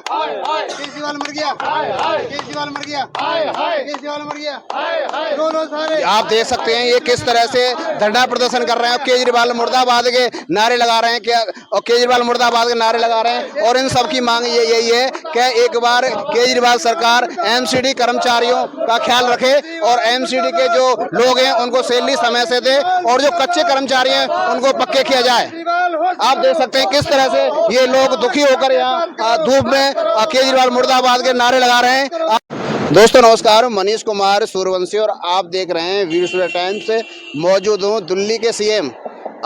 केजरीवाल मर गया, केजरीवाल मर गया, केजरीवाल मर गया। रो सारे। आप देख सकते हैं ये किस तरह से धरना प्रदर्शन कर रहे हैं। केजरीवाल मुर्दाबाद के नारे लगा रहे हैं क्या, और केजरीवाल मुर्दाबाद के नारे लगा रहे हैं। और इन सबकी मांग ये यही है कि एक बार केजरीवाल सरकार एमसीडी कर्मचारियों का ख्याल रखे और एमसीडी के जो लोग हैं उनको सैलरी समय से दे और जो कच्चे कर्मचारी हैं उनको पक्के किया जाए। आप देख सकते हैं किस तरह से ये लोग दुखी होकर यहाँ धूप में केजरीवाल मुर्दाबाद के नारे लगा रहे हैं। दोस्तों नमस्कार, मनीष कुमार सूर्यवंशी और आप देख रहे हैं वीर सूर्य टाइम्स से। मौजूद हूँ दिल्ली के सीएम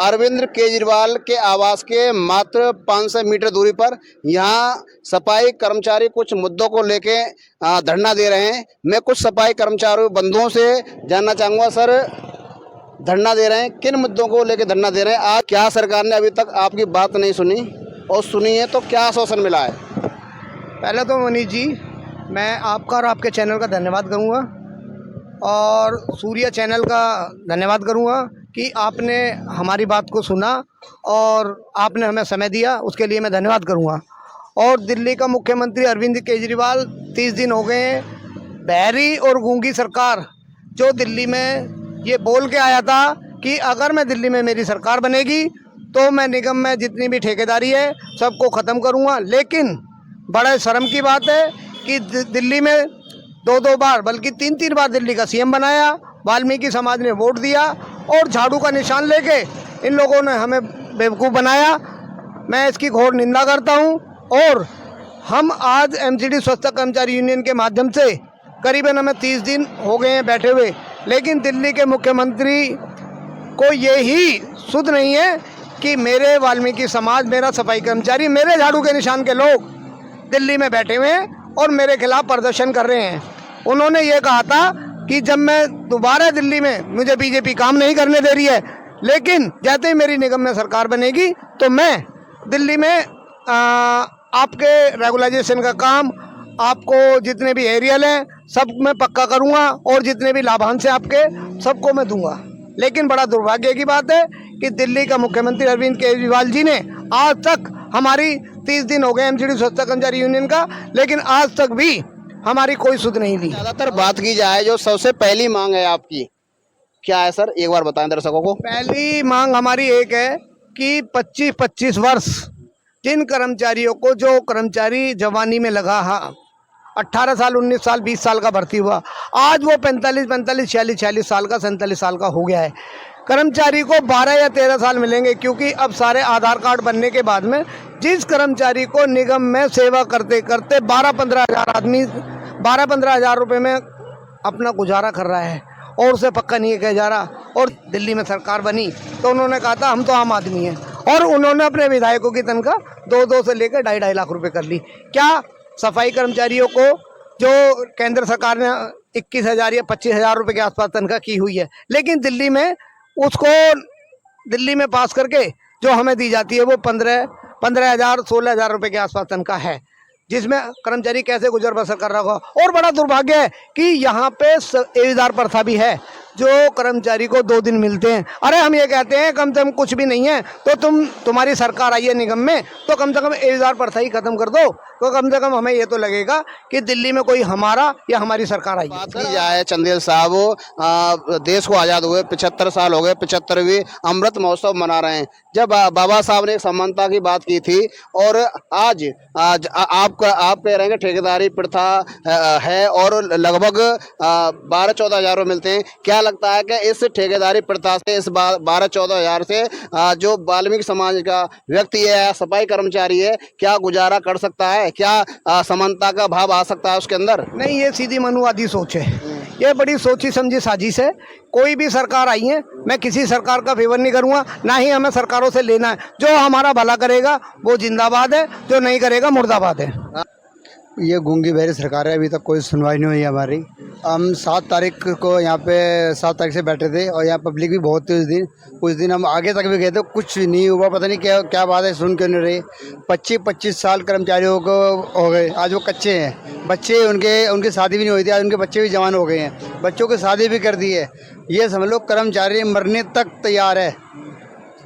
अरविंद केजरीवाल के आवास के मात्र 500 मीटर दूरी पर। यहाँ सफाई कर्मचारी कुछ मुद्दों को लेके धरना दे रहे हैं। मैं कुछ सफाई कर्मचारी बंधुओं से जानना चाहूँगा, सर धरना दे रहे हैं, किन मुद्दों को लेके धरना दे रहे हैं? आज क्या सरकार ने अभी तक आपकी बात नहीं सुनी, और सुनी है तो क्या आश्वासन मिला है? पहले तो मनीष जी मैं आपका और आपके चैनल का धन्यवाद करूँगा और सूर्य चैनल का धन्यवाद करूँगा कि आपने हमारी बात को सुना और आपने हमें समय दिया, उसके लिए मैं धन्यवाद करूँगा। और दिल्ली का मुख्यमंत्री अरविंद केजरीवाल 30 दिन हो गए हैं, बहरी और गूंगी सरकार जो दिल्ली में ये बोल के आया था कि अगर मैं दिल्ली में मेरी सरकार बनेगी तो मैं निगम में जितनी भी ठेकेदारी है सबको ख़त्म करूँगा। लेकिन बड़ा शर्म की बात है कि दिल्ली में 2-2 बार बल्कि 3-3 बार दिल्ली का सीएम बनाया, वाल्मीकि समाज ने वोट दिया और झाड़ू का निशान लेके इन लोगों ने हमें बेवकूफ़ बनाया। मैं इसकी घोर निंदा करता हूं। और हम आज एमसीडी स्वच्छता कर्मचारी यूनियन के माध्यम से करीबन हमें 30 दिन हो गए हैं बैठे हुए, लेकिन दिल्ली के मुख्यमंत्री को यही सुध नहीं है कि मेरे वाल्मीकि समाज, मेरा सफाई कर्मचारी, मेरे झाड़ू के निशान के लोग दिल्ली में बैठे हुए हैं और मेरे खिलाफ प्रदर्शन कर रहे हैं। उन्होंने ये कहा था कि जब मैं दोबारा दिल्ली में, मुझे बीजेपी काम नहीं करने दे रही है, लेकिन जैसे ही मेरी निगम में सरकार बनेगी तो मैं दिल्ली में आपके रेगुलाइजेशन का काम, आपको जितने भी एरियल हैं सब मैं पक्का करूंगा और जितने भी लाभांश हैं आपके सबको मैं दूंगा। लेकिन बड़ा दुर्भाग्य की बात है कि दिल्ली का मुख्यमंत्री अरविंद केजरीवाल जी ने आज तक हमारी 30 दिन हो गए एमसीडी स्वच्छता कर्मचारी यूनियन का, लेकिन आज तक भी हमारी कोई सुध नहीं ली। ज़्यादातर बात की जाए जो सबसे पहली मांग है आपकी, क्या है सर, एक बार बताएं दर्शकों को। पहली मांग हमारी एक है कि 25-25 वर्ष जिन कर्मचारियों को, जो कर्मचारी जवानी में लगा, हाँ 18 साल, 19 साल, 20 साल का भर्ती हुआ, आज वो 45, 46 साल का, 47 साल का हो गया है। कर्मचारी को 12 या 13 साल मिलेंगे, क्योंकि अब सारे आधार कार्ड बनने के बाद में जिस कर्मचारी को निगम में सेवा करते करते 12-15 हज़ार आदमी 12-15 हज़ार रुपये में अपना गुजारा कर रहा है और उसे पक्का नहीं किया जा रहा। और दिल्ली में सरकार बनी तो उन्होंने कहा था हम तो आम आदमी हैं, और उन्होंने अपने विधायकों की तनख्वाह 2-2 से लेकर 2.5 लाख रुपये कर ली। क्या सफाई कर्मचारियों को जो केंद्र सरकार ने 21,000 या 25,000 रुपये के आसपास तनख्वाह की हुई है, लेकिन दिल्ली में उसको दिल्ली में पास करके जो हमें दी जाती है वो 15,000 16,000 रुपये के आसपास तनख्वाह है, जिसमें कर्मचारी कैसे गुजर बसर कर रहा होगा। और बड़ा दुर्भाग्य है कि यहाँ पे एविदार प्रथा भी है, जो कर्मचारी को 2 दिन मिलते हैं। अरे हम ये कहते हैं कम से कम कुछ भी नहीं है तो तुम्हारी सरकार आई है निगम में तो कम से कम एविदार प्रथा ही खत्म कर दो, तो कम से कम हमें ये तो लगेगा कि दिल्ली में कोई हमारा या हमारी सरकार आई है। बात की जाए चंदेल साहब, देश को आज़ाद हुए 75 साल हो गए, 75वीं अमृत महोत्सव मना रहे हैं। जब बाबा साहब ने एक समानता की बात की थी और आज आप कह रहे हैं ठेकेदारी प्रथा है और लगभग 12-14 हज़ार मिलते हैं। क्या लगता है कि इस ठेकेदारी प्रथा से, इस 12-14 हज़ार से जो वाल्मीकि समाज का व्यक्ति है, सफाई कर्मचारी है, क्या गुजारा कर सकता है? क्या समानता का भाव आ सकता है उसके अंदर? नहीं, ये सीधी मनुवादी सोच है, ये बड़ी सोची समझी साजिश है। कोई भी सरकार आई है, मैं किसी सरकार का फेवर नहीं करूंगा, ना ही हमें सरकारों से लेना है। जो हमारा भला करेगा वो जिंदाबाद है, जो नहीं करेगा मुर्दाबाद है। ये गूंगी बहरी सरकार है, अभी तक कोई सुनवाई नहीं हुई हमारी। हम 7 तारीख को यहाँ पे 7 तारीख से बैठे थे और यहाँ पब्लिक भी बहुत थी उस दिन हम आगे तक भी गए थे, कुछ नहीं हुआ। पता नहीं क्या बात है, सुन क्यों नहीं रही। 25-25 साल कर्मचारियों को हो गए, आज वो कच्चे हैं। बच्चे उनकी शादी भी नहीं हुई थी, आज उनके बच्चे भी जवान हो गए हैं, बच्चों की शादी भी कर दी है। ये समझ लो कर्मचारी मरने तक तैयार है।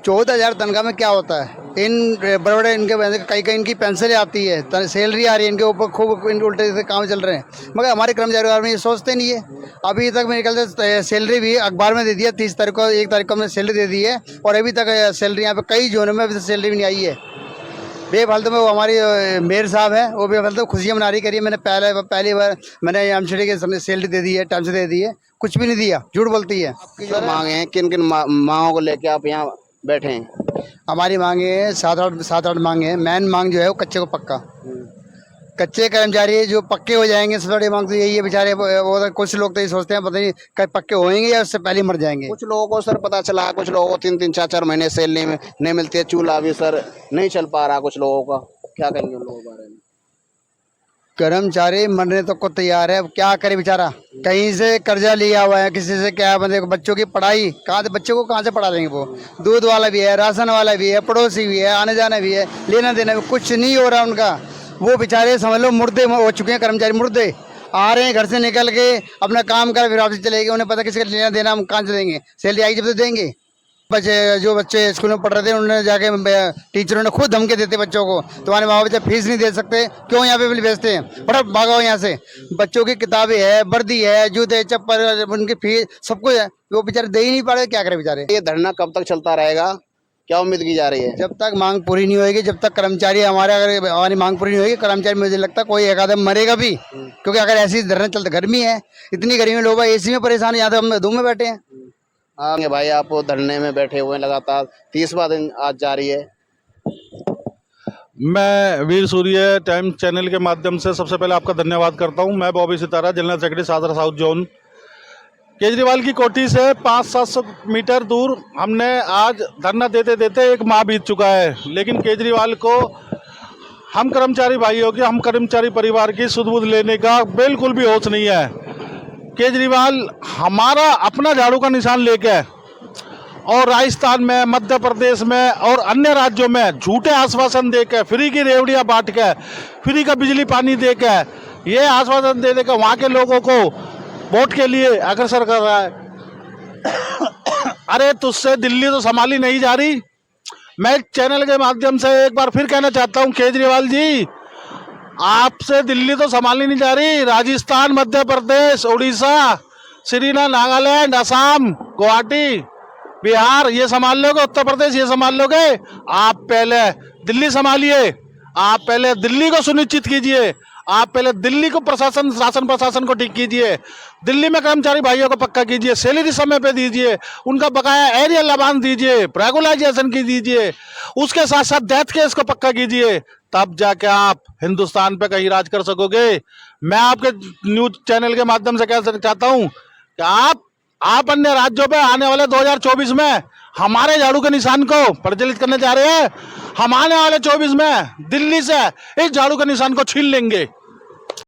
14,000 तनख्वाह में क्या होता है? इन बड़े बड़े इनके कई कई इनकी पेंशन आती है, सैलरी आ रही है, इनके ऊपर खूब उल्टे से काम चल रहे हैं, मगर हमारे कर्मचारी में ये सोचते नहीं है। अभी तक मेरे ख्याल से सैलरी भी अखबार में दे दिया, 30 तारीख को 1 तारीख को हमने सैलरी दे दी है, और अभी तक सैलरी यहाँ पे कई जोनों में अभी तक सैलरी भी नहीं आई है। बेफालतू में वो हमारी मेयर साहब है, वो बेफालतू खुशियाँ मना रही करिए। मैंने पहली बार मैंने एमसीडी के सैलरी दे दी है, टाइम से दे दी है, कुछ भी नहीं दिया, झूठ बोलती है। जो मांगे हैं, किन किन मांगों को लेके आप यहाँ बैठे हैं? हमारी मांगे 7-8 मांगे हैं। मेन मांग जो है वो कच्चे को पक्का, कच्चे कर्मचारी जो पक्के हो जाएंगे, सबसे बड़ी मांग तो यही है बेचारे। वो तो कुछ लोग तो ये सोचते हैं पता नहीं कहीं पक्के होंगे या उससे पहले मर जाएंगे। कुछ लोगों को सर पता चला, कुछ लोगों को 3-3, 4-4 महीने सैलरी में नहीं मिलती है, चूल्हा भी सर नहीं चल पा रहा कुछ लोगों का, क्या कहेंगे उन लोगों के बारे में? कर्मचारी मरने तक को तैयार है, क्या करे बेचारा। कहीं से कर्जा लिया हुआ है, किसी से क्या मतलब बच्चों की पढ़ाई कहाँ से, बच्चों को कहाँ से पढ़ा देंगे? वो दूध वाला भी है, राशन वाला भी है, पड़ोसी भी है, आने जाना भी है, लेना देना भी कुछ नहीं हो रहा उनका। वो बेचारे समझ लो मुर्दे हो चुके हैं, कर्मचारी मुर्दे आ रहे हैं घर से निकल के अपना काम कर फिर वापस चले गए। उन्हें पता किसी का लेना देना, हम कहाँ से देंगे? सैलरी आई जब तो देंगे। जो बच्चे स्कूल में पढ़ रहे थे उन्होंने जाके टीचरों ने खुद धमकी देते बच्चों को, तुम्हारे माँ बाप फीस नहीं दे सकते, क्यों यहाँ पे बिल भेजते हैं, बड़ा भागो यहाँ से। बच्चों की किताबें है, वर्दी है, जूते चप्पल, उनकी फीस सब कुछ है, वो बेचारे दे ही नहीं पा रहे, क्या करे बेचारे। ये धरना कब तक चलता रहेगा, क्या उम्मीद की जा रही है? जब तक मांग पूरी नहीं होगी, जब तक कर्मचारी अगर हमारी मांग पूरी नहीं होगी, कर्मचारी मुझे लगता है कोई एक आदमी मरेगा भी, क्योंकि अगर ऐसी धरना चलता, गर्मी है, इतनी गर्मी में लोग एसी में परेशान, यहाँ तो हम धूप में बैठे हैं। हाँ भाई, आप धरने में बैठे हुए हैं लगातार, 30वां दिन आज जारी है। मैं वीर सूर्य टाइम्स चैनल के माध्यम से सबसे पहले आपका धन्यवाद करता हूं। मैं बॉबी सितारा, जनरल सेक्रेटरी सादर साउथ जोन। केजरीवाल की कोठी से 500-700 मीटर दूर हमने आज धरना देते देते एक माह बीत चुका है, लेकिन केजरीवाल को हम कर्मचारी भाइयों की, हम कर्मचारी परिवार की सुध बुध लेने का बिल्कुल भी होश नहीं है। केजरीवाल हमारा अपना झाड़ू का निशान लेके और राजस्थान में, मध्य प्रदेश में और अन्य राज्यों में झूठे आश्वासन देकर, फ्री की रेवड़ियाँ बांट के, फ्री का बिजली पानी देकर, ये आश्वासन दे देकर वहाँ के लोगों को वोट के लिए अग्रसर कर रहा है। अरे तुझसे दिल्ली तो संभाली नहीं जा रही। मैं चैनल के माध्यम से एक बार फिर कहना चाहता हूँ, केजरीवाल जी आपसे दिल्ली तो संभाली नहीं जा रही। राजस्थान, मध्य प्रदेश, उड़ीसा, श्रीनगर, नागालैंड, असम, गुवाहाटी, बिहार ये संभाल लोगे, उत्तर प्रदेश ये संभाल लोगे। आप पहले दिल्ली संभालिए, आप पहले दिल्ली को सुनिश्चित कीजिए, आप पहले दिल्ली को प्रशासन, शासन प्रशासन को ठीक कीजिए, दिल्ली में कर्मचारी भाइयों को पक्का कीजिए, सैलरी समय पे दीजिए, उनका बकाया एरियल लाभांश दीजिए, रेगुलाइजेशन की दीजिए, उसके साथ साथ डेथ केस को पक्का कीजिए, तब जाके आप हिंदुस्तान पे कहीं राज कर सकोगे। मैं आपके न्यूज चैनल के माध्यम से कह चाहता हूं कि आप अन्य राज्यों पे आने वाले 2024 में हमारे झाड़ू के निशान को प्रज्वलित करने जा रहे हैं। हम आने वाले 24 में दिल्ली से इस झाड़ू के निशान को छीन लेंगे।